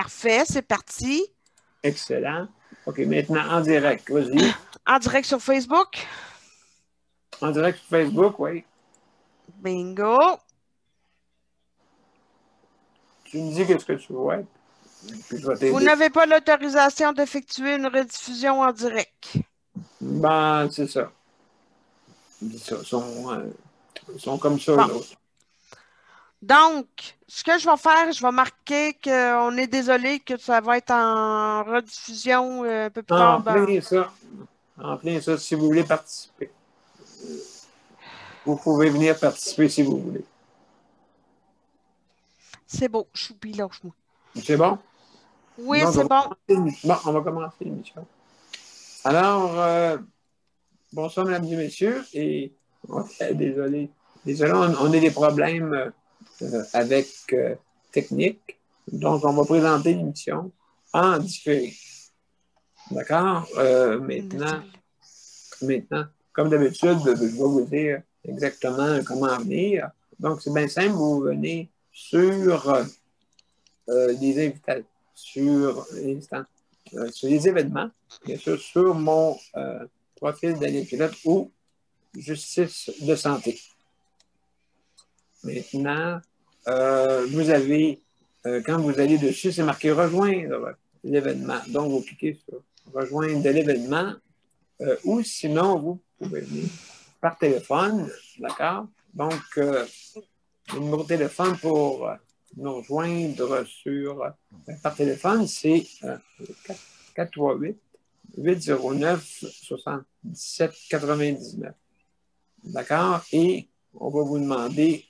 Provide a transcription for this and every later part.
Parfait, c'est parti. Excellent. OK, maintenant en direct, vas-y. En direct sur Facebook. En direct sur Facebook, oui. Bingo. Tu me dis qu'est-ce que tu vois. Puis je vais t'aider. Vous n'avez pas l'autorisation d'effectuer une rediffusion en direct. Ben, c'est ça. Ils sont comme ça, Bon. eux autres. Donc, ce que je vais faire, je vais marquer qu'on est désolé que ça va être en rediffusion un peu plus tard. En plein ça. En plein ça, si vous voulez participer. Vous pouvez venir participer si vous voulez. C'est beau, choupi lâche-moi. C'est bon? Oui, Donc, c'est bon. Bon, on va commencer l'émission. Alors, bonsoir, mesdames et messieurs. Et désolé. Désolé, on a des problèmes avec technique. Donc, on va présenter l'émission en différé. D'accord? Maintenant, comme d'habitude, je vais vous dire exactement comment venir. Donc, c'est bien simple. Vous venez sur les invitations, sur les événements, bien sûr, sur mon profil Daniel Pilote ou Justice de santé. Maintenant, vous avez, quand vous allez dessus, c'est marqué rejoindre l'événement. Donc, vous cliquez sur rejoindre l'événement ou sinon, vous pouvez venir par téléphone, d'accord? Donc, le numéro de téléphone pour nous rejoindre par téléphone, c'est 438-809-7799. D'accord? Et on va vous demander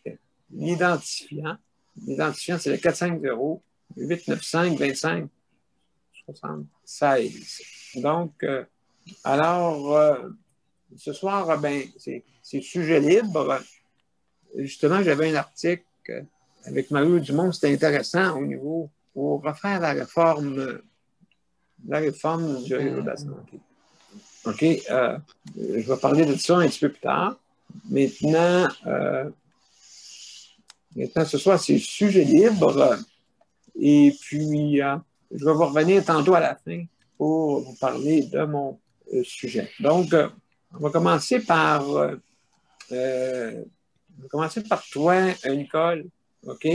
l'identifiant. L'identifiant, c'est le 450-895-2576. Donc, alors, ce soir, ben, c'est sujet libre. Justement, j'avais un article avec Mario Dumont, c'était intéressant au niveau pour refaire la réforme du réseau de la santé. OK? Je vais parler de ça un petit peu plus tard. Maintenant, ce soir, c'est sujet libre. Et puis, je vais vous revenir tantôt à la fin pour vous parler de mon sujet. Donc, on va commencer par toi, Nicole. OK?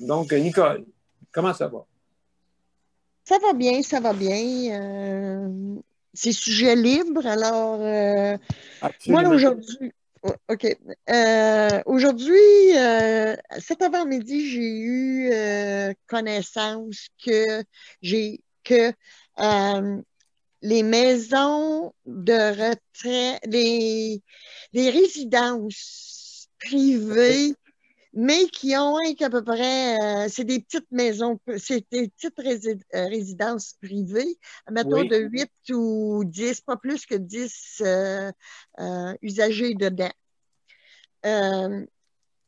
Donc, Nicole, comment ça va? Ça va bien, ça va bien. C'est sujet libre, alors moi aujourd'hui, OK. Aujourd'hui, cet avant-midi, j'ai eu connaissance que les maisons de retraite, les résidences privées, mais qui ont à peu près, c'est des petites maisons, c'est des petites résidences privées, mettons Oui. de 8 ou 10, pas plus que 10 usagers dedans.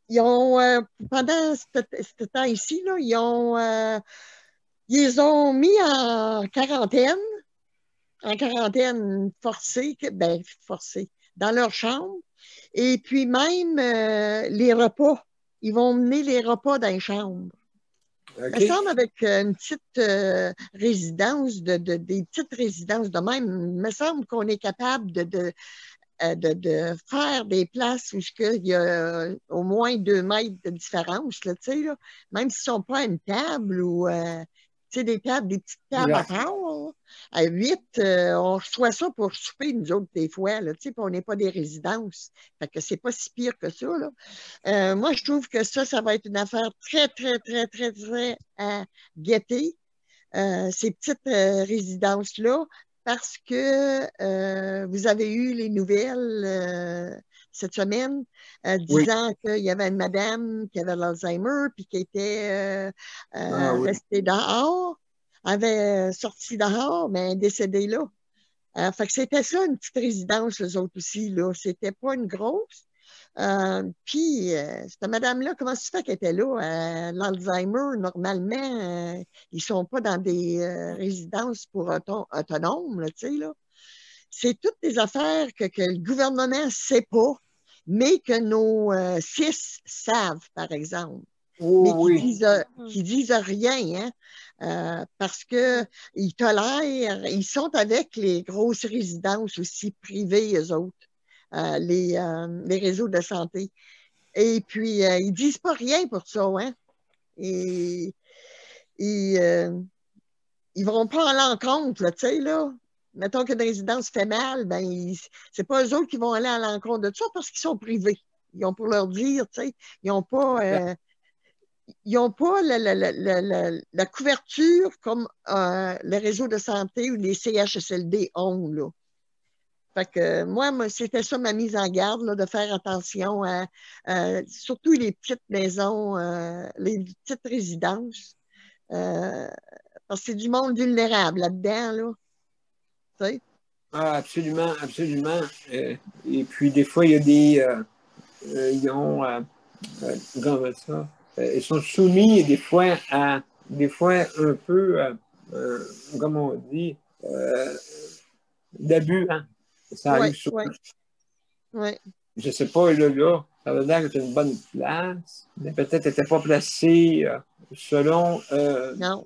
Ils ont, pendant ce temps ici, là, ils les ont mis en quarantaine forcée, dans leur chambre. Et puis même les repas. Ils vont mener les repas dans les chambres. Okay. Il me semble avec une petite résidence, des petites résidences de même, il me semble qu'on est capable de faire des places où il y a au moins 2 mètres de différence, là, là, même s'ils ne sont pas à une table ou des petites tables à part. À 8, on reçoit ça pour souper, nous autres, des fois, là, puis on n'est pas des résidences. Fait que c'est pas si pire que ça, là. Moi, je trouve que ça va être une affaire très, très, très, très, très à guetter, ces petites résidences-là, parce que vous avez eu les nouvelles cette semaine disant qu'il y avait une madame qui avait l'Alzheimer puis qui était restée dehors, avait sorti dehors, mais décédée là. Fait que c'était ça, une petite résidence, eux autres aussi, là. C'était pas une grosse. Puis, cette madame-là, comment ça se fait qu'elle était là? L'Alzheimer, normalement, ils ne sont pas dans des résidences pour autonomes, là, tu sais, là. C'est toutes des affaires que le gouvernement ne sait pas, mais que nos CIS savent, par exemple. mais oui. qui disent rien, hein, parce qu'ils tolèrent, ils sont avec les grosses résidences aussi privées, eux autres, les réseaux de santé. Et puis, ils disent pas rien pour ça, hein. Et ils vont pas à l'encontre, tu sais, là. Mettons qu'une résidence fait mal, ben, c'est pas eux autres qui vont aller à l'encontre de ça parce qu'ils sont privés. Ils ont pour leur dire, tu sais, ils n'ont pas, la couverture comme les réseaux de santé ou les CHSLD ont, là. Fait que moi, c'était ça ma mise en garde, là, de faire attention à surtout les petites maisons, les petites résidences. Parce que c'est du monde vulnérable là-dedans, là. Tu sais? Ah, absolument, absolument. Et puis, des fois, il y a ils ont, comment on appelle ça? Ils sont soumis, des fois un peu, comme on dit, d'abus, hein. Ça Oui, arrive souvent. oui, oui. Je sais pas, là, ça veut dire que c'est une bonne place, mais peut-être n'était pas placé selon, Non.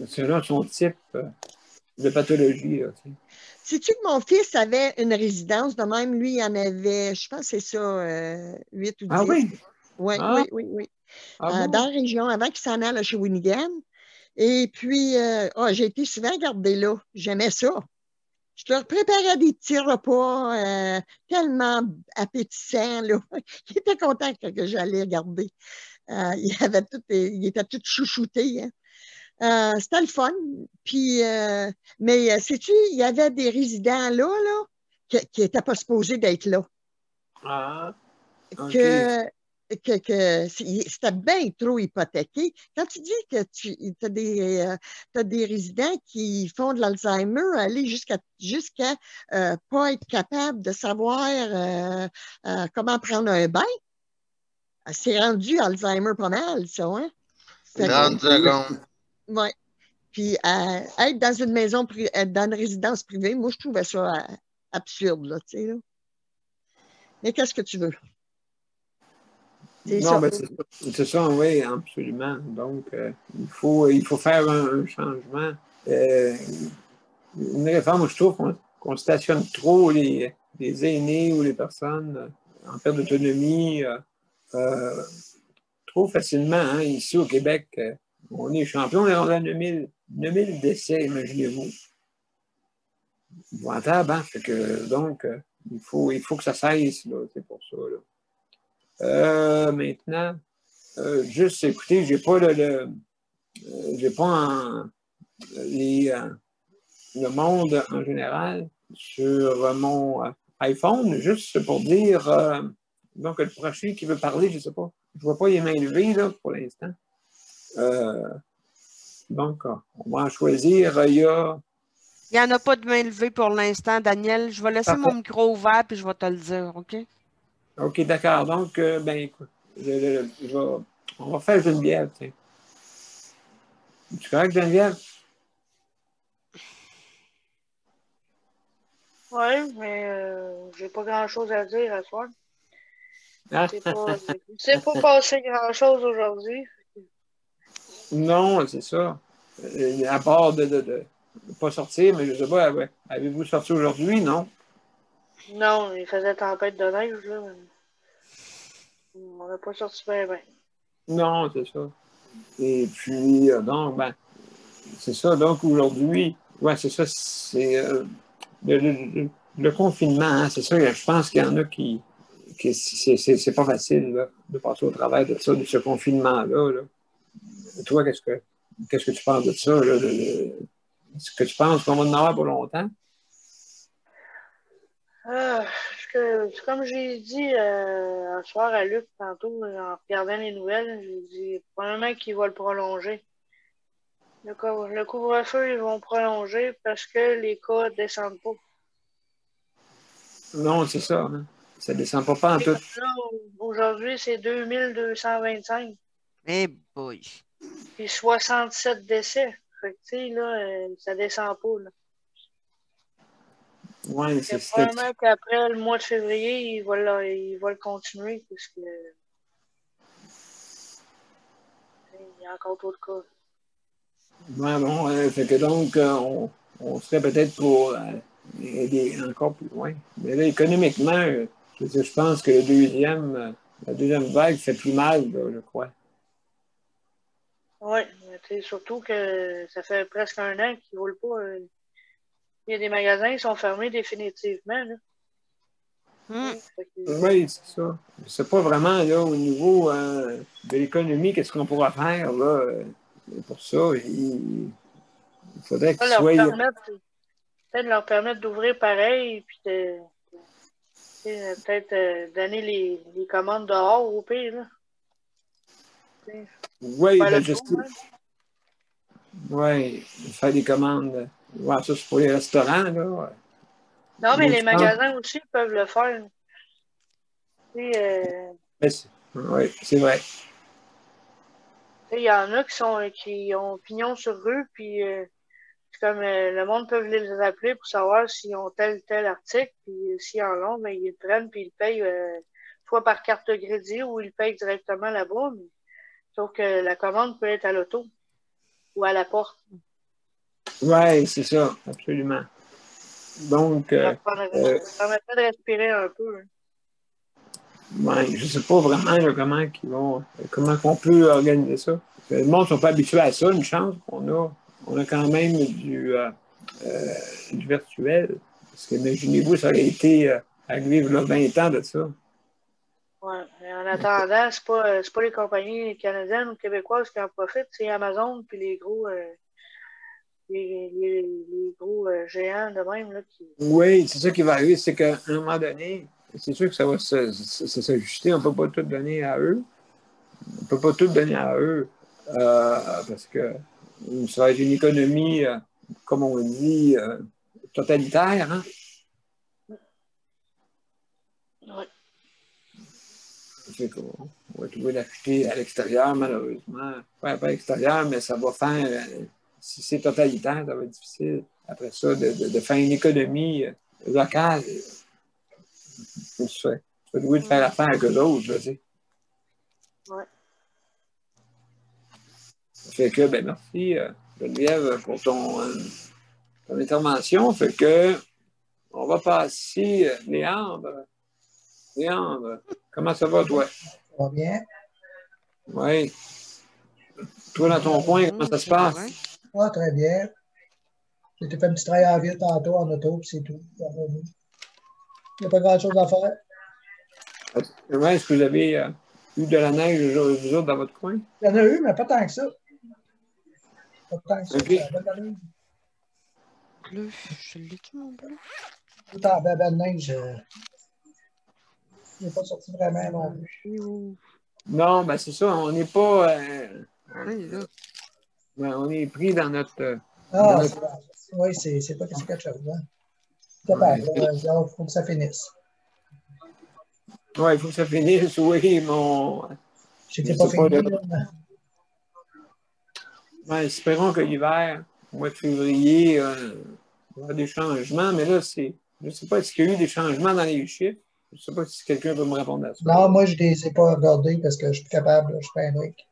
selon son type de pathologie, là, tu sais. Sais-tu que mon fils avait une résidence de même? Lui, il en avait, je pense que c'est ça, 8 ou Ah 10. oui? Oui, Ah, oui, oui, oui. ah Dans bon? la région, avant qu'il s'en aille à Shawinigan. Et puis, j'ai été souvent gardée là. J'aimais ça. Je leur préparais des petits repas tellement appétissants, là. Il était content que j'allais regarder. Il était tout chouchouté, hein. C'était le fun. Puis, mais sais-tu, il y avait des résidents là qui n'étaient pas supposés d'être là. Ah, OK. Que, c'était bien trop hypothéqué. Quand tu dis que tu as des résidents qui font de l'Alzheimer, aller jusqu'à pas être capable de savoir comment prendre un bain, c'est rendu Alzheimer pas mal, ça, hein? Fait que, 30 secondes. ouais. Puis être dans une maison, être dans une résidence privée, moi, je trouvais ça absurde, là, tu sais, là. Mais qu'est-ce que tu veux? C'est Non, ça. ben c'est ça, oui, absolument. Donc, il faut faire un changement. Une réforme, je trouve qu'on stationne trop les aînés ou les personnes en perte d'autonomie euh, trop facilement. Hein. Ici au Québec, on est champion, on est rendu à 9000 décès, imaginez-vous. Épouvantable, hein? Fait que, donc, il faut que ça cesse, là, c'est pour ça. Là. Maintenant, juste écoutez, j'ai pas le monde en général sur mon iPhone, juste pour dire, donc le prochain qui veut parler, je sais pas, je vois pas les mains levées là, pour l'instant. Donc, on va en choisir. Il y a. Il n'y en a pas de main levée pour l'instant, Daniel. Je vais laisser Parfait. mon micro ouvert puis je vais te le dire, OK? OK, d'accord. Donc, ben écoute, on va faire Geneviève. Tu correct, Geneviève? Oui, mais j'ai pas grand-chose à dire à soir. Ah. C'est pas passé grand-chose aujourd'hui. Non, c'est ça. À part de pas sortir, mais je sais pas, avez-vous sorti aujourd'hui, non? Non, il faisait tempête de neige, là. On n'a pas sorti bien, bien. Non, c'est ça. Et puis, donc, ben, c'est ça. Donc, aujourd'hui, ouais, c'est ça. C'est le confinement, hein, c'est ça. Je pense qu'il y en a qui c'est pas facile là, de passer au travers de ça, de ce confinement-là. Là. Toi, qu'est-ce que tu penses de ça? Là, est-ce que tu penses qu'on va en avoir pour longtemps? Comme j'ai dit un soir à Luc tantôt, en regardant les nouvelles, j'ai dit probablement qu'ils vont le prolonger. Le couvre-feu, ils vont prolonger parce que les cas ne descendent pas. Non, c'est ça. Hein. Ça ne descend pas en tout. Aujourd'hui, c'est 2225. Eh boy. Puis 67 décès. Fait que, tu sais, là, ça descend pas, là. Oui, c'est probablement qu'après le mois de février, il va le continuer parce que Il y a encore d'autres cas. Ouais, bon, fait que donc, on serait peut-être pour aider encore plus loin. Mais là, économiquement, je pense que la deuxième vague fait plus mal, là, je crois. Oui, surtout que ça fait presque un an qu'ils ne roulent pas. Il y a des magasins qui sont fermés définitivement. Là. Oui, c'est ça. Je ne sais pas vraiment là, au niveau de l'économie, qu'est-ce qu'on pourra faire là, pour ça. Il faudrait qu'ils soient. Peut-être leur permettre d'ouvrir pareil, puis peut-être donner les commandes dehors au pire. Là. Oui, ben, je sais. Oui, faire des commandes. Ouais, ça, c'est pour les restaurants, là. Non, mais les magasins aussi peuvent le faire. Oui, c'est vrai. Il y en a qui ont pignon sur rue, puis c'est comme le monde peut les appeler pour savoir s'ils ont tel article, puis s'ils en ont, ben, ils le prennent, puis ils le payent soit par carte de crédit ou ils le payent directement là-bas. Sauf que la commande peut être à l'auto ou à la porte. Oui, c'est ça, absolument. Donc. Ça permettrait de respirer un peu. Hein. Ouais, je ne sais pas vraiment là, comment on peut organiser ça. Le monde ne sont pas habitués à ça, une chance on a quand même du virtuel. Parce que imaginez-vous, ça aurait été à vivre là, 20 ans de ça. Ouais. En attendant, c'est pas les compagnies canadiennes ou québécoises qui en profitent, c'est Amazon puis les gros géants de même là, qui. Oui, c'est ça qui va arriver, c'est qu'à un moment donné, c'est sûr que ça va s'ajuster. On ne peut pas tout donner à eux. Parce que ça va être une économie, comme on dit, totalitaire. Hein? Oui. Fait qu'on va trouver l'acheter à l'extérieur, malheureusement. Pas à l'extérieur, mais ça va faire. Si c'est totalitaire, ça va être difficile. Après ça, de faire une économie locale. Tu vas devoir faire affaire avec eux autres, je sais. Oui. Fait que, ben, merci, Geneviève, pour ton intervention. Fait que, on va passer, Léandre. Léandre, comment ça va, toi? Ça va bien. Oui. Toi, dans ton coin, comment ça se passe? Ah, très bien. J'ai fait un petit travail en ville tantôt en auto, puis c'est tout. Il n'y a pas grand-chose à faire. Ouais, est-ce que vous avez eu de la neige, vous autres, dans votre coin? Il y en a eu, mais pas tant que ça. Pas tant que ça. Okay. Ça a bien bleu, je l'ai dit, mon bleu? tout en belle neige. Il n'est pas sorti vraiment non plus. Non, ben c'est ça, on n'est pas. On est pris dans notre. Oui, c'est pas quelque chose. Hein? Capable, il faut que ça finisse. Oui, il faut que ça finisse, oui, mon. C'était pas fini. Espérons que l'hiver, au mois de février, il y aura des changements, mais là, je ne sais pas s'il y a eu des changements dans les chiffres. Je ne sais pas si quelqu'un peut me répondre à ça. Non, moi, je ne les ai pas regardés parce que je suis plus capable. Je suis pas un brick.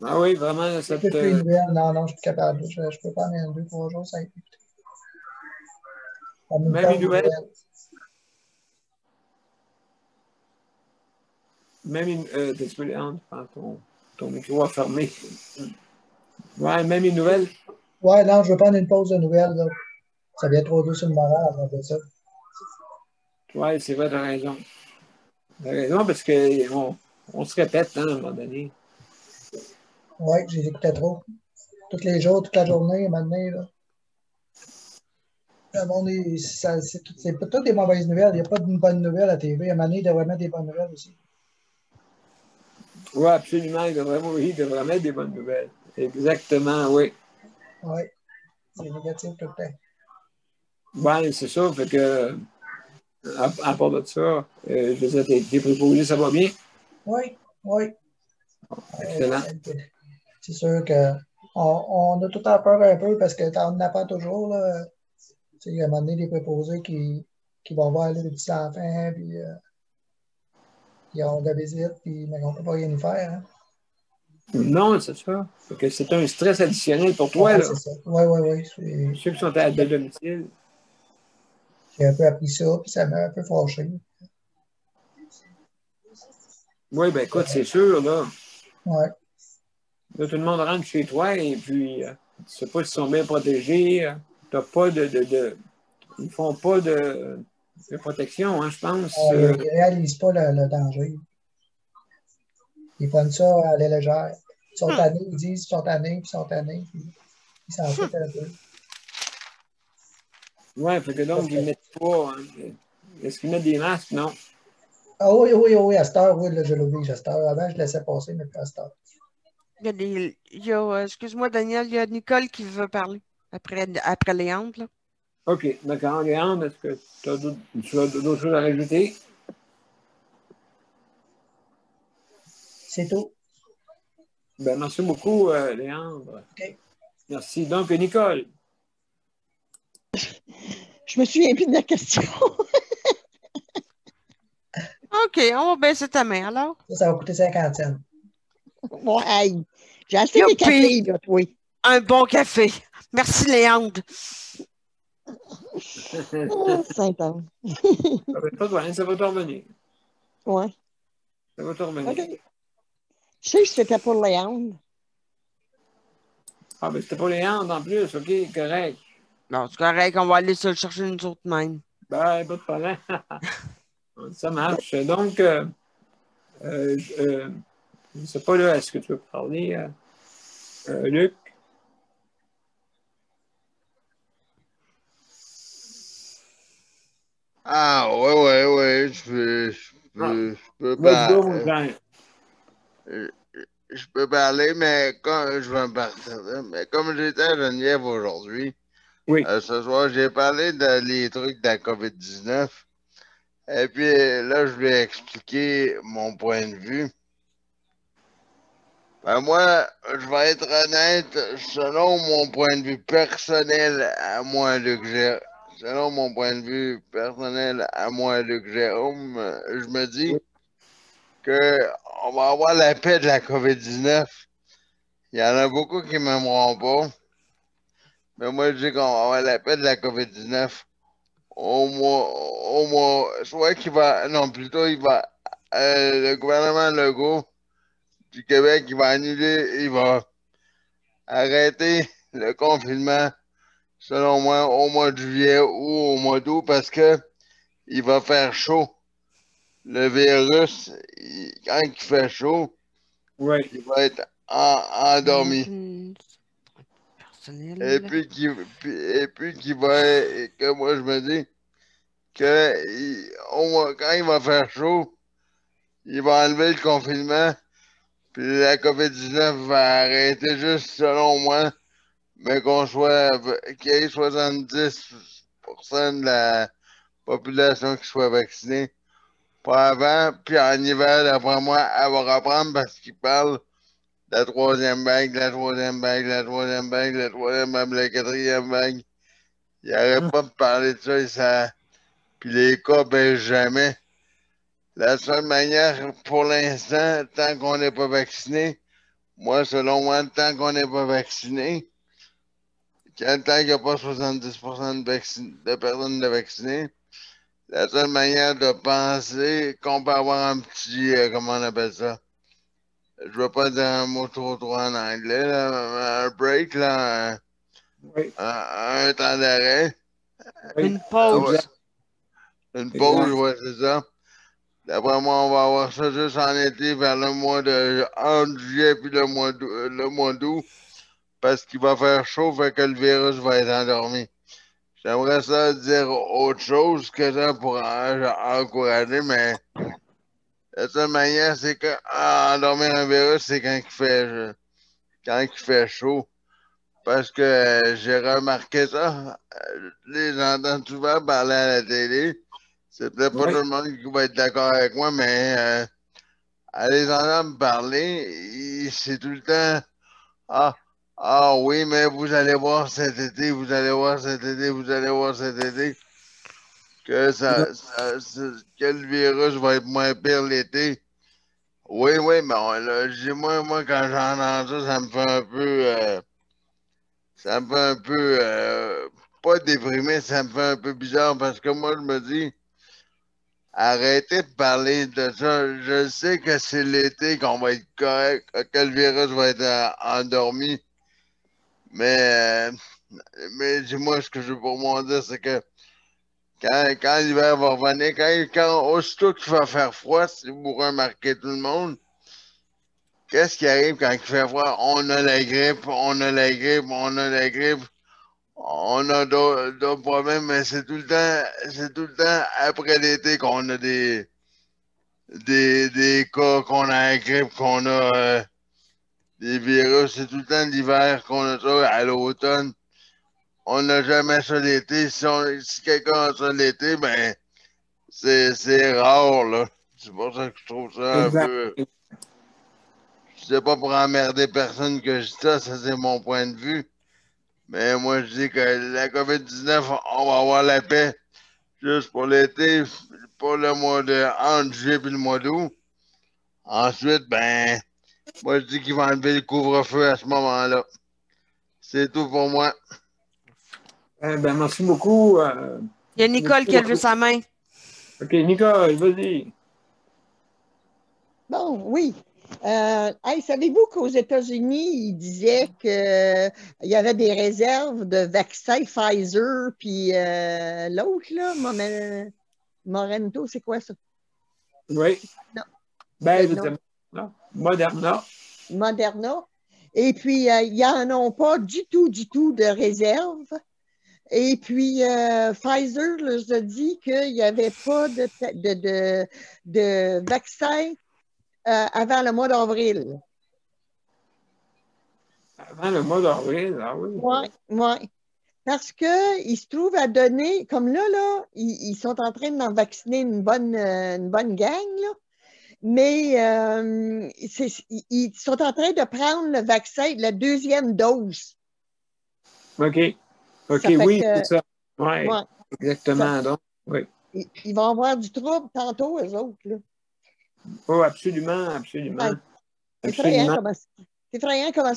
Ah oui, vraiment, cette. Non, je suis plus capable. Je ne peux pas en 2-3 jours, ça a été. Même une nouvelle. Même une. Ton micro a fermé. Ouais, même une nouvelle. Ouais, non, je veux prendre une pause de nouvelles. Là. Ça vient trop dur sur le moral avant de ça. Oui, c'est vrai, tu as raison. Tu as raison parce qu'on se répète, hein, à un moment donné. Oui, j'ai écouté trop. Tous les jours, toute la journée, maintenant, là. Le monde, c'est pas toutes des mauvaises nouvelles. Il n'y a pas de bonnes nouvelles à la TV. À un moment donné, il devrait mettre des bonnes nouvelles aussi. Oui, absolument. Il devrait mettre des bonnes nouvelles. Exactement, oui. Oui, c'est négatif tout le temps. Oui, c'est ça. Fait que, à part de ça, je veux dire, tes préposés, ça va bien? Oui. Excellent. C'est sûr qu'on a tout le temps peur un peu parce que quand on apprend toujours, là, il y a un moment donné des préposés qui vont voir là, les petits enfants, puis ils ont de la visite, puis mais on ne peut pas rien y faire. Hein. Non, c'est ça. Fait que c'est un stress additionnel pour toi, Ouais, là. c'est ça. Oui. Ceux qui sont à domicile. J'ai un peu appris ça, puis ça m'a un peu fâché. Oui, ben écoute, c'est sûr, là. Ouais. Là, tout le monde rentre chez toi et puis tu sais pas s'ils sont bien protégés. T'as pas ils font pas de protection, hein, je pense. Ils ne réalisent pas le danger. Ils prennent ça à la légère. Ils sont Hum, tannés, ils disent qu'ils sont tannés, puis ils sont tannés, puis ils s'en foutent un peu. Ouais, fait que donc, ils mettent pas. Hein. Est-ce qu'ils mettent des masques? Non. Ah oui, à cette heure, oui, là, je l'oublie, à cette heure. Avant, je laissais passer, mais plus à cette heure. excuse-moi, Daniel, il y a Nicole qui veut parler après Léandre, là. OK, d'accord. Léandre, est-ce que tu as d'autres choses à rajouter? C'est tout. Ben, merci beaucoup, Léandre. OK. Merci. Donc, Nicole. Je me souviens plus de la question. OK, on va baisser ta main, alors. Ça va coûter 50 cents. Bon, hey, j'ai acheté des Youpi! cafés, là, toi. Un bon café. Merci, Léandre. Ah, Saint-Anne. Pas de problème, ça va te revenir. Ouais. Ça va te revenir. OK. Je sais que c'était pour Léandre. Ah, ben, c'était pour Léandre en plus. OK, correct. Non, c'est correct, on va aller se le chercher nous autres même. Ben, pas de problème. Ça marche. Donc, je ne sais pas, là, est-ce que tu veux parler, Luc? Ah, ouais, Ah, je peux let's pas, go, mon frère. euh, je peux parler, mais quand je vais partir, mais comme j'étais à Geneviève aujourd'hui, Oui. ce soir, j'ai parlé les trucs de la COVID-19. Et puis là, je lui ai expliqué mon point de vue. Ben moi, je vais être honnête, selon mon point de vue personnel à moi, Luc Jérôme, selon mon point de vue personnel à moi, Luc Jérôme, je me dis Oui. qu'on va avoir la paix de la COVID-19. Il y en a beaucoup qui ne m'aimeront pas, mais moi, je dis qu'on va avoir la paix de la COVID-19. Soit qu'il va, non, plutôt, le gouvernement Legault du Québec, il va annuler, il va arrêter le confinement, selon moi, au mois de juillet ou au mois d'août parce que il va faire chaud. Le virus, quand il fait chaud, Oui. il va être endormi. Et Personnel. puis, qu'il va, que moi, je me dis que quand il va faire chaud, il va enlever le confinement, puis la COVID-19 va arrêter juste selon moi, mais qu'il y ait 70% de la population qui soit vaccinée. Pas avant, puis en hiver, d'après moi, elle va reprendre parce qu'il parle de la troisième vague, la troisième vague, la troisième vague, la troisième vague, la quatrième vague. Il n'arrête pas de parler de ça, puis les cas baissent jamais. La seule manière, pour l'instant, tant qu'on n'est pas vacciné, moi, selon moi, tant qu'on n'est pas vacciné, tant qu'il n'y a pas 70% de personnes de vaccinées, la seule manière de penser qu'on peut avoir un petit, comment on appelle ça? Je ne veux pas dire un mot trop en anglais, là, un break, là, Oui. un temps d'arrêt. Oui. Une pause. Exact. Une pause, Exact. ouais, c'est ça. D'après moi, on va avoir ça juste en été vers le mois de entre juillet puis le mois d'août, parce qu'il va faire chaud, fait que le virus va être endormi. J'aimerais ça dire autre chose que ça pour encourager, mais la seule manière, c'est que endormir un virus, c'est quand il fait chaud. Parce que j'ai remarqué ça. Les entends souvent parler à la télé. C'est peut-être pas Oui. tout le monde qui va être d'accord avec moi, mais à les entendre parler, c'est tout le temps Ah, ah oui, mais vous allez voir cet été, vous allez voir cet été, vous allez voir cet été que que le virus va être moins pire l'été. Oui, mais moi, quand j'entends ça, ça me fait un peu. Ça me fait un peu. Pas déprimé, ça me fait un peu bizarre parce que moi, je me dis. Arrêtez de parler de ça. Je sais que c'est l'été qu'on va être correct, que le virus va être endormi. Mais, euh, mais dis-moi, ce que je veux pour moi dire, c'est que quand l'hiver va revenir, aussitôt qu'il va faire froid, si vous remarquez tout le monde, qu'est-ce qui arrive quand il fait froid? On a la grippe, on a la grippe, on a la grippe. On a d'autres problèmes, mais c'est tout le temps après l'été qu'on a des cas, qu'on a la grippe, qu'on a des virus. C'est tout le temps l'hiver qu'on a ça, à l'automne. On n'a jamais ça l'été. Si quelqu'un a ça l'été, ben, c'est rare, là. C'est pour ça que je trouve ça un Exact. peu. C'est pas pour emmerder personne que je dis ça c'est mon point de vue. Mais moi, je dis que la COVID-19, on va avoir la paix juste pour l'été, pour le mois de entre juillet et le mois d'août. Ensuite, ben, moi, je dis qu'ils vont enlever le couvre-feu à ce moment-là. C'est tout pour moi. Ben, merci beaucoup. Il y a Nicole qui a levé sa main. OK, Nicole, vas-y. Bon, oui. Hey, savez-vous qu'aux États-Unis, ils disaient qu'il y avait des réserves de vaccins Pfizer, puis l'autre, là, Morento, c'est quoi ça? Oui. Non. Ben, Le nom. Moderna. Moderna. Et puis, ils n'en ont pas du tout de réserve. Et puis, Pfizer leur a dit qu'il n'y avait pas de vaccin avant le mois d'avril. Avant le mois d'avril, ah oui. Oui. Parce qu'il se trouve à donner, comme là, ils sont en train d'en vacciner une bonne gang, là. Mais ils sont en train de prendre le vaccin, la deuxième dose. OK. OK, oui, c'est ça. Oui, ouais, exactement. Donc, oui. Ils vont avoir du trouble tantôt, eux autres. Là. Oh, absolument, absolument. Ouais. C'est effrayant comment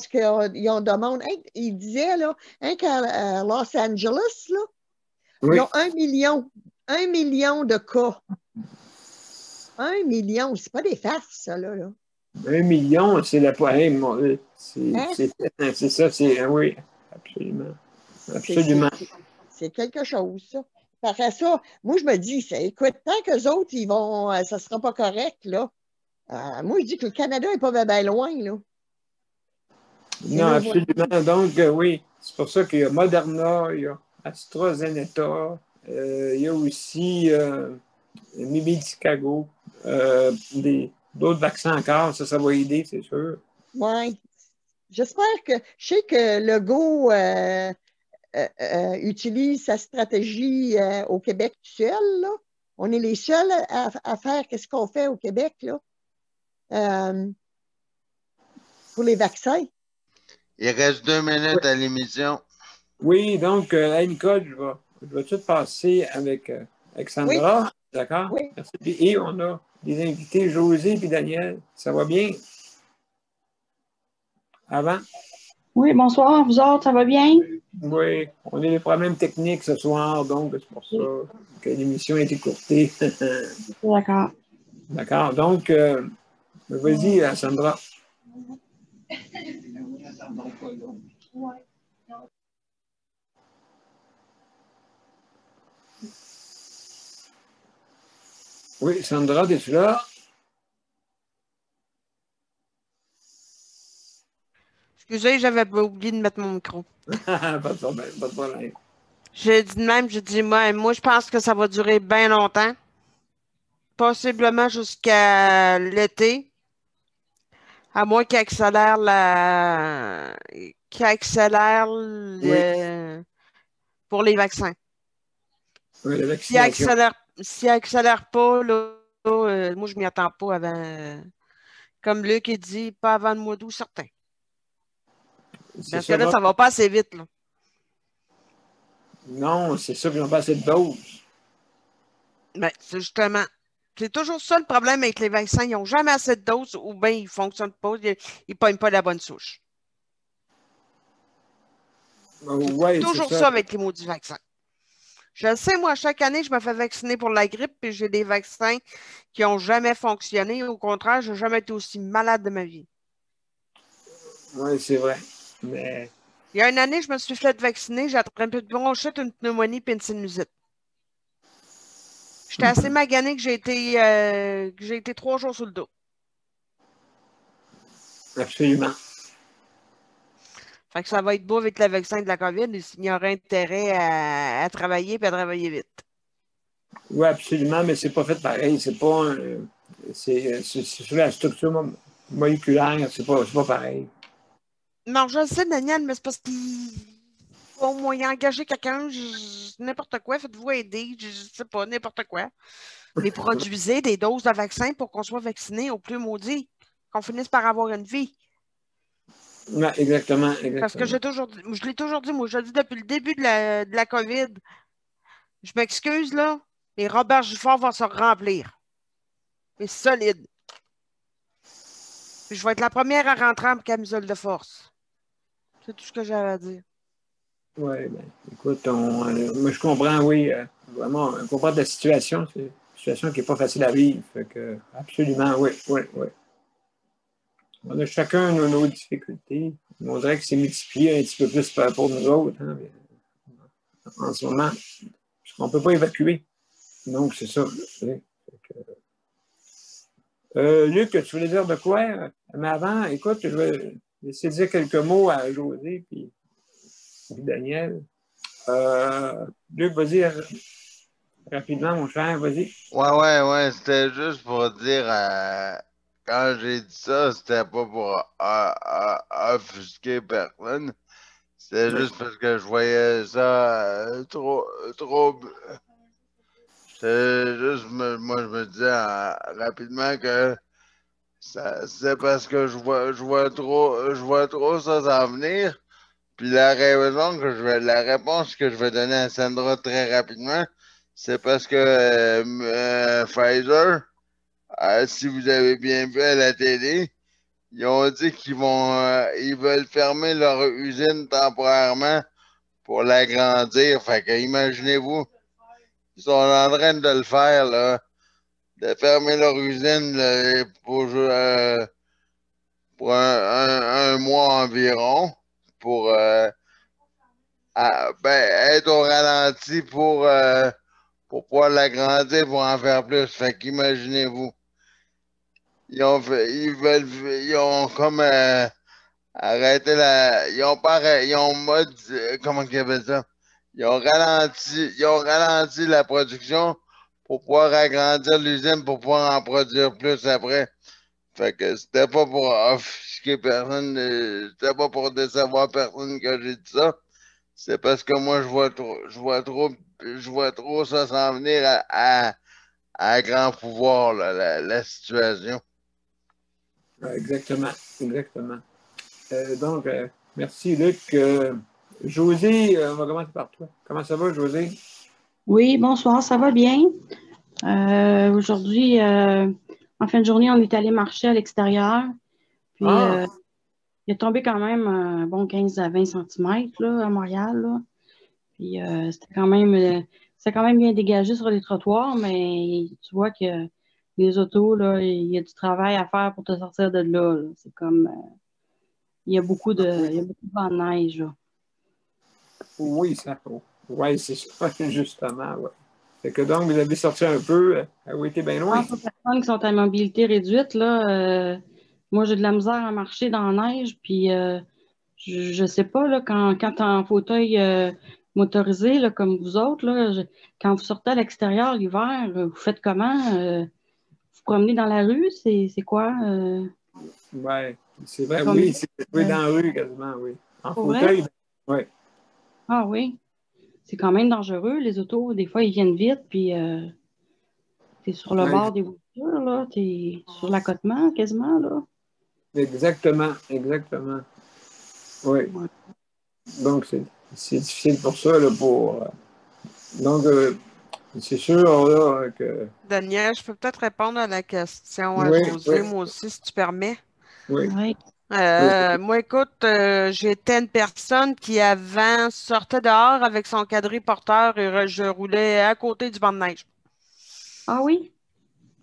ils ont demandé. Hein, ils disaient, là, hein, qu'à Los Angeles, là, oui. Ils ont 1 million de cas. 1 million, c'est pas des farces, ça, là. 1 million, c'est la poigne. C'est ça, oui, absolument. Absolument. C'est quelque chose, ça. Après ça, moi, je me dis, écoute, tant qu'eux autres, ça sera pas correct, là. Moi, je dis que le Canada n'est pas bien loin, là. Non, absolument. Donc, oui, c'est pour ça qu'il y a Moderna, il y a AstraZeneca, il y a aussi Medicago, d'autres vaccins encore. Ça va aider, c'est sûr. Oui. J'espère que, je sais que Legault utilise sa stratégie au Québec tout seul, là. On est les seuls à faire qu'est-ce qu'on fait au Québec, là, pour les vaccins. Il reste 2 minutes à l'émission. Oui, donc, Nicole, je vais tout passer avec Sandra. Oui. D'accord? Oui. Merci. Et on a des invités, José et Daniel. Ça va bien? Avant? Oui, bonsoir. Vous autres, ça va bien? Oui, on a des problèmes techniques ce soir, donc c'est pour ça que l'émission a été courtée. D'accord. D'accord. Donc, vas-y, Sandra. Oui, Sandra, es-tu là? Excusez, j'avais oublié de mettre mon micro. Pas de problème, pas de problème. J'ai dit de même, moi, je pense que ça va durer bien longtemps. Possiblement jusqu'à l'été. À moins qu'il accélère pour les vaccins. Oui, la vaccination. S'il accélère pas, là, moi, je m'y attends pas avant. Comme Luc il dit, pas avant le mois d'août, certain. Parce que là, ça va pas assez vite. Là. Non, c'est ça qu'ils n'ont pas assez de doses. Ben, c'est justement. C'est toujours ça le problème avec les vaccins. Ils n'ont jamais assez de doses ou bien ils ne fonctionnent pas, ils ne pognent pas la bonne souche. Ouais, C'est toujours ça avec les maudits vaccins. Je sais, moi, chaque année, je me fais vacciner pour la grippe, puis j'ai des vaccins qui n'ont jamais fonctionné. Au contraire, je n'ai jamais été aussi malade de ma vie. Oui, c'est vrai. Mais... Il y a une année, je me suis fait vacciner, j'ai attrapé une bronchite, une pneumonie et une sinusite. J'étais assez maganée que j'ai été 3 jours sur le dos. Absolument. Fait que ça va être beau avec le vaccin de la COVID, il y aurait intérêt à travailler et à travailler vite. Oui, absolument, mais c'est pas fait pareil. C'est pas c'est sur la structure moléculaire, c'est pas pareil. Non, je le sais, Daniel, mais c'est parce qu'il faut au moins engager quelqu'un, n'importe quoi, faites-vous aider, je sais pas, n'importe quoi. Mais produisez des doses de vaccin pour qu'on soit vacciné au plus maudit, qu'on finisse par avoir une vie. Ouais, exactement. Parce que je l'ai toujours dit, moi, je le dis depuis le début de la COVID. Je m'excuse, là, les Robert Gifford vont se remplir. Mais solide. Puis je vais être la première à rentrer en camisole de force. C'est tout ce que j'avais à dire. Oui, ben, écoute, moi je comprends, oui, vraiment, on comprend la situation. C'est une situation qui n'est pas facile à vivre. Fait que, absolument, oui. On a chacun nos difficultés. On dirait que c'est multiplié un petit peu plus par rapport à nous autres, hein, mais en ce moment, parce qu'on ne peut pas évacuer. Donc, c'est ça. Luc, tu voulais dire de quoi? Mais avant, écoute, je vais essayer de dire quelques mots à José puis Daniel. Luc, vas-y rapidement, mon cher, vas-y. Ouais, c'était juste pour dire, quand j'ai dit ça, c'était pas pour offusquer personne. C'était juste parce que je voyais ça trop. C'est juste, moi, je me disais rapidement que c'est parce que je vois trop ça s'en venir. Puis la réponse que je vais donner à Sandra très rapidement, c'est parce que Pfizer, si vous avez bien vu à la télé, ils ont dit ils veulent fermer leur usine temporairement pour l'agrandir. Fait que imaginez-vous, ils sont en train de le faire, là, de fermer leur usine là, pour un mois environ, pour être au ralenti pour pouvoir l'agrandir, pour en faire plus. Fait qu'imaginez-vous, ils ont comme arrêté ils ont comment ils appellent ça? Ils ont ralenti la production pour pouvoir agrandir l'usine pour pouvoir en produire plus après. Fait que c'était pas pour offusquer personne, c'était pas pour décevoir personne que j'ai dit ça. C'est parce que moi je vois trop ça s'en venir à grand pouvoir, là, la situation. Exactement. Donc, merci Luc. José, on va commencer par toi. Comment ça va, José? Oui, bonsoir, ça va bien. Aujourd'hui, en fin de journée, on est allé marcher à l'extérieur. Puis, il est tombé quand même un bon 15 à 20 cm là, à Montréal. Là. Puis, c'était quand même bien dégagé sur les trottoirs, mais tu vois que les autos, là, il y a du travail à faire pour te sortir de là. C'est comme, il y a beaucoup de vent de neige. Là. Oui, oui, c'est ça, justement. Ouais. Fait que donc, vous avez sorti un peu. Vous été bien loin. Pour les personnes qui sont à mobilité réduite, là, moi, j'ai de la misère à marcher dans la neige. Puis, je ne sais pas, là, quand tu es en fauteuil motorisé, là, comme vous autres, là, quand vous sortez à l'extérieur l'hiver, vous faites comment? Vous promenez dans la rue? C'est quoi? Oui, c'est vrai, oui, c'est dans la rue quasiment, oui. En fauteuil, oui. Ah oui. C'est quand même dangereux, les autos. Des fois, ils viennent vite, puis tu es sur le bord des voitures, là. Tu es sur l'accotement quasiment, là. Exactement. Oui. Ouais. Donc, c'est difficile pour ça, là, donc, C'est sûr là, que. Daniel, je peux peut-être répondre à la question à Oui, José, oui, moi aussi, si tu permets. oui. Oui. Moi, écoute, j'étais une personne qui, avant, sortait dehors avec son quadriporteur et je roulais à côté du banc de neige. Ah oui?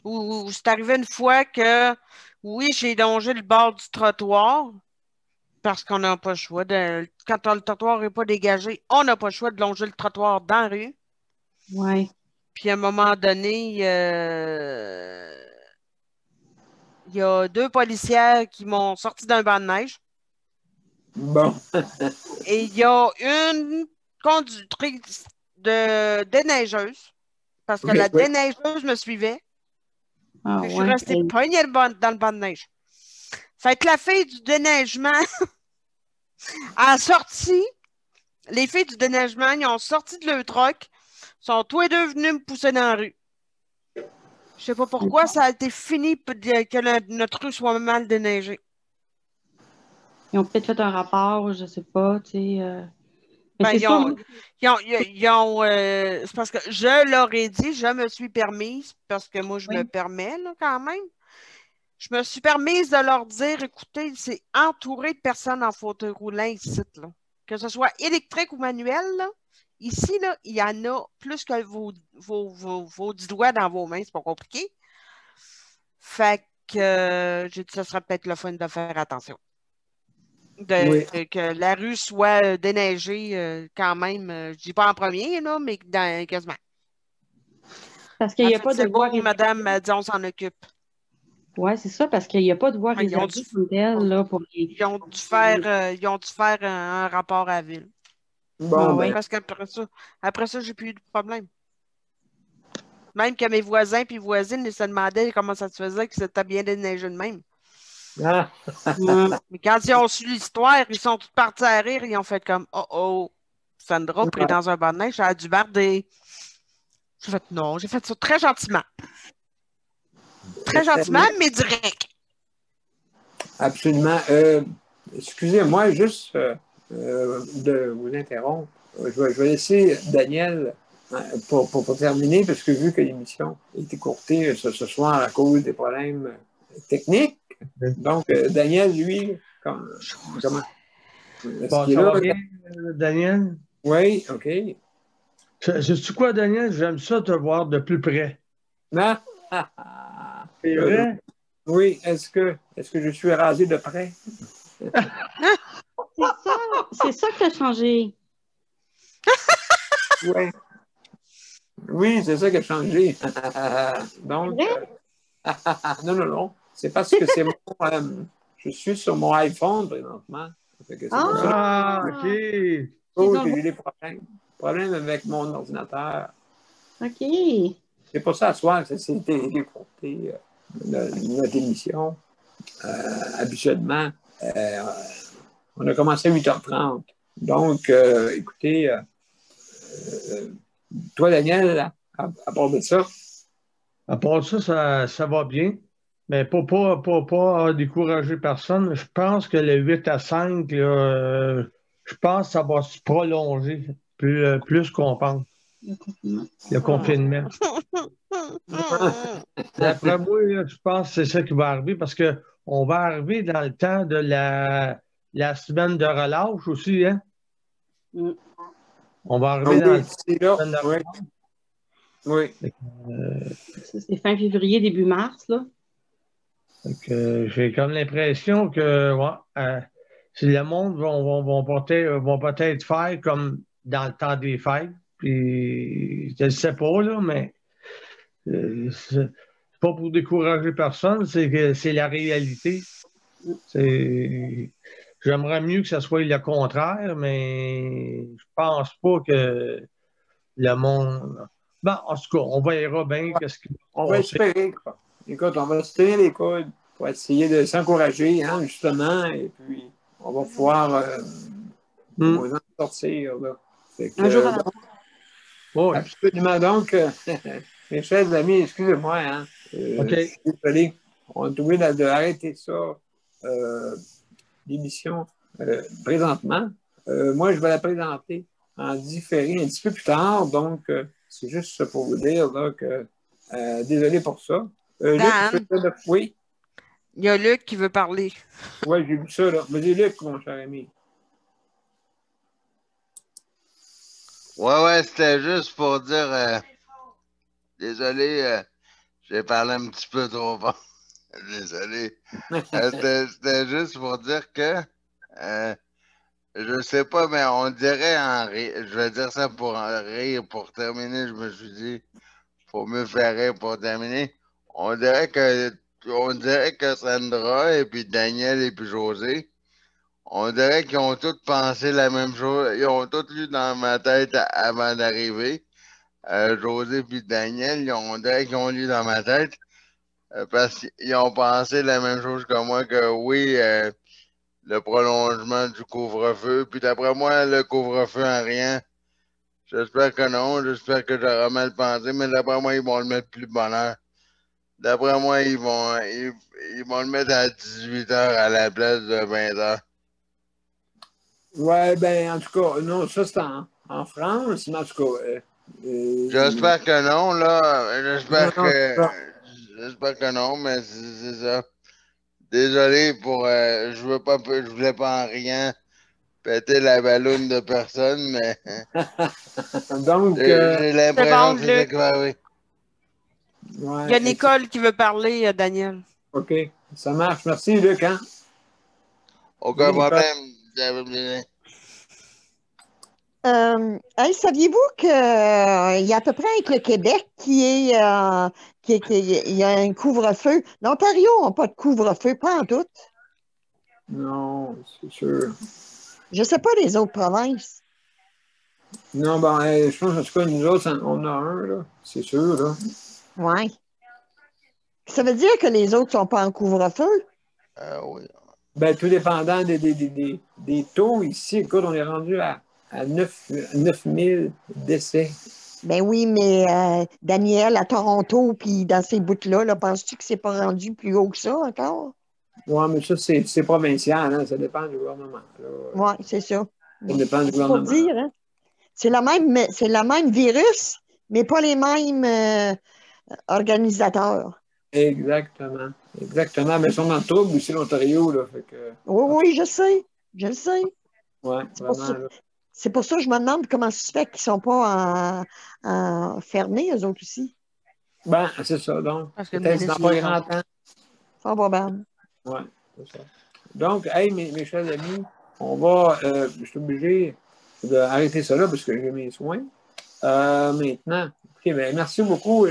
Où c'est arrivé une fois que, oui, j'ai longé le bord du trottoir parce qu'on n'a pas le choix. Quand le trottoir n'est pas dégagé, on n'a pas le choix de longer le trottoir dans la rue. Oui. Puis à un moment donné, il y a deux policières qui m'ont sorti d'un banc de neige. Bon. Et il y a une conductrice de déneigeuse, parce que Oui, la oui. déneigeuse me suivait. Ah Puis je suis ouais. restée poignée dans le banc de neige. Fait que la fille du déneigement a sorti, les filles du déneigement, ils ont sorti de leur truck, sont tous les deux venus me pousser dans la rue. Je sais pas pourquoi ça a été fini que notre rue soit mal déneigée. Ils ont peut-être fait un rapport, je sais pas, tu sais. Mais Ben, c'est sûr, moi, c'est parce que je leur ai dit, je me suis permise, parce que moi, je me oui. permets là, quand même. Je me suis permise de leur dire, écoutez, c'est entouré de personnes en fauteuil roulant ici, là. Que ce soit électrique ou manuel, là. Ici, là, il y en a plus que vos 10 doigts dans vos mains, c'est pas compliqué. Fait que j'ai dit, ça serait peut-être le fun de faire attention. Oui. Que la rue soit déneigée quand même, je dis pas en premier, là, mais quasiment. Parce qu'il Elle n'y a fait, pas de c'est voie beau, réservée. madame, elle dit, on s'en occupe. Oui, c'est ça, parce qu'il n'y a pas de voie Ils ont dû, réservée comme telle, là, pour les. ils ont dû faire un rapport à la ville. Bon, Ah ben, oui. Parce qu'après ça, j'ai plus eu de problème. Même que mes voisins et voisines ils se demandaient comment ça se faisait que c'était bien déneigé de même. ah, Ouais. Mais quand ils ont su l'histoire, ils sont tous partis à rire. Ils ont fait comme oh oh, Sandra pris dans un banc de neige, elle a dû barder. J'ai fait non, j'ai fait ça très gentiment. Très gentiment, mais direct. absolument. Excusez-moi juste de vous interrompre. Je vais laisser Daniel pour terminer, parce que vu que l'émission a été courtée ce soir à cause des problèmes techniques, donc Daniel, lui, comment? Bon, ça va bien, Daniel? Oui, OK. Sais-tu quoi, Daniel? J'aime ça te voir de plus près. Ah, C'est vrai? oui, est-ce que je suis rasé de près? C'est ça qui a changé. Oui. Oui, c'est ça qui a changé. Donc, non, non, non. C'est parce que c'est je suis sur mon iPhone présentement. C'est pour ça Ah, OK. que j'ai des problèmes avec mon ordinateur. OK. C'est pour ça, à soir, que c'est écouté notre émission. Habituellement, on a commencé à 8h30. Donc, écoutez, toi, Daniel, à part de ça. À part ça, ça va bien. Mais pour pas décourager personne, je pense que le 8 à 5, là, je pense que ça va se prolonger plus qu'on pense. Le confinement. D'après moi, là, je pense que c'est ça qui va arriver parce qu'on va arriver dans le temps de la semaine de relâche aussi, hein? Mm. On va arriver dans le temps C'est de là. la semaine de relâche. Oui. Ça, c'est fin février, début mars, là. J'ai comme l'impression que si le monde vont peut-être faire comme dans le temps des fêtes, puis je ne sais pas, là, mais c'est pas pour décourager personne, c'est que c'est la réalité. J'aimerais mieux que ce soit le contraire, mais je pense pas que le monde. Bon, en tout cas, on verra bien qu'est-ce qui va se On va passer. espérer, quoi. Écoute, on va se tenir les coudes pour essayer de s'encourager, hein, justement, et puis on va pouvoir on va en sortir. Là. Un jour à la donc, Oui, absolument. Donc, mes chers amis, excusez-moi, hein, OK. je suis désolé. On est obligé d'arrêter ça, l'émission, présentement. Moi, je vais la présenter en différé un petit peu plus tard, donc c'est juste pour vous dire là, que désolé pour ça. Luc, Dan, oui, il y a Luc qui veut parler. ouais, j'ai vu ça, là. Vas-y, Luc, mon cher ami. Ouais, c'était juste pour dire désolé, j'ai parlé un petit peu trop fort. Désolé. C'était juste pour dire que je sais pas, mais on dirait je vais dire ça pour en rire, pour terminer, je me suis dit, faut mieux faire rire pour terminer. On dirait que Sandra et puis Daniel et puis José, on dirait qu'ils ont tous pensé la même chose. Ils ont tous lu dans ma tête avant d'arriver. José et Daniel, on dirait qu'ils ont lu dans ma tête parce qu'ils ont pensé la même chose que moi, que oui, le prolongement du couvre-feu. Puis d'après moi, le couvre-feu en rien. J'espère que non. J'espère que j'aurai mal pensé, mais d'après moi, ils vont le mettre plus de bonne heure. D'après moi, ils vont le mettre à 18h à la place de 20h. Ouais, ben, en tout cas, non, ça c'est en France, mais en tout cas. J'espère que non, là. Non. J'espère que non, mais c'est ça. Désolé pour. Je voulais pas en rien péter la balloune de personne, mais Donc, j'ai l'impression bon, que c'est ça Luc. qui va arriver. ouais, Il y a Nicole qui veut parler, Daniel. OK, ça marche. Merci, Luc. Hein? Aucun Nicole. problème. Hey, saviez-vous qu'il y a à peu près avec le Québec qui y a un couvre-feu? L'Ontario n'a pas de couvre-feu, pas en tout. Non, c'est sûr. Je ne sais pas les autres provinces. Non, ben, je pense en tout cas, nous autres, on a un, là. C'est sûr, là. Oui. Ça veut dire que les autres ne sont pas en couvre-feu? Oui. Ben, tout dépendant des taux ici. Écoute, on est rendu à 9 000 décès. Ben oui, mais Daniel, à Toronto, puis dans ces bouts-là, là, penses-tu que c'est pas rendu plus haut que ça encore? Oui, mais ça, c'est provincial, hein? Ça dépend du gouvernement. Oui, c'est ça. Ça dépend du C'est pour gouvernement. dire, hein? C'est la même virus, mais pas les mêmes organisateurs. Exactement. Exactement. Mais ils sont dans le trouble aussi, l'Ontario, là. Fait que, Oui, je sais. Je le sais. ouais, vraiment, là. C'est pour ça que je me demande comment ça se fait qu'ils ne sont pas fermés, eux autres aussi. Ben, c'est ça, donc. Parce que le Peut-être dans ministre pas est grand temps. Fort probable. Oui, c'est ça. Donc, hey, mes chers amis, on va, je suis obligé d'arrêter ça là parce que j'ai mes soins. Maintenant, OK, ben, merci beaucoup.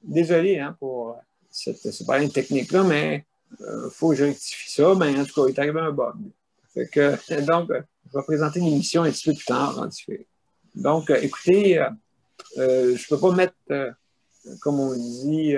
Désolé hein, pour ce problème technique-là, mais il faut que je rectifie ça. Ben, en tout cas, il est arrivé un bug. Fait que, donc, je vais présenter l'émission un petit peu plus tard en différé. Donc, écoutez, je ne peux pas mettre, comme on dit,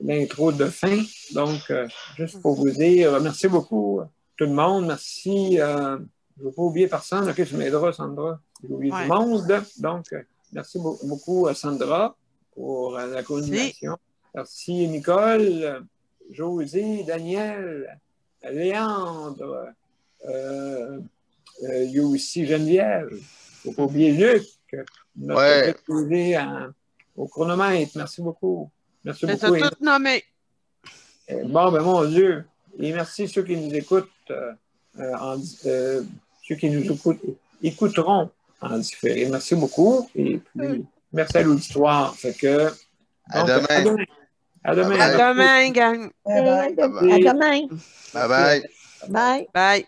l'intro de fin. Donc, juste pour vous dire, merci beaucoup tout le monde. Merci. Je ne veux pas oublier personne. OK, tu m'aideras, Sandra. J'ai oublié du monde. Donc, merci beaucoup, Sandra, pour la coordination. Merci, Nicole, José, Daniel, Léandre. Il y a aussi Geneviève. Il ne faut pas oublier Luc, notre TV au chronomètre. Merci beaucoup. Merci beaucoup. C'est tout nommé. Bon, ben mon Dieu. Et merci ceux qui nous écoutent, ceux qui nous écouteront en différé. Merci beaucoup. Et puis, merci à l'auditoire. Fait que, donc, à demain. À demain. À demain, gang. À demain. Bye bye. Bye. Bye.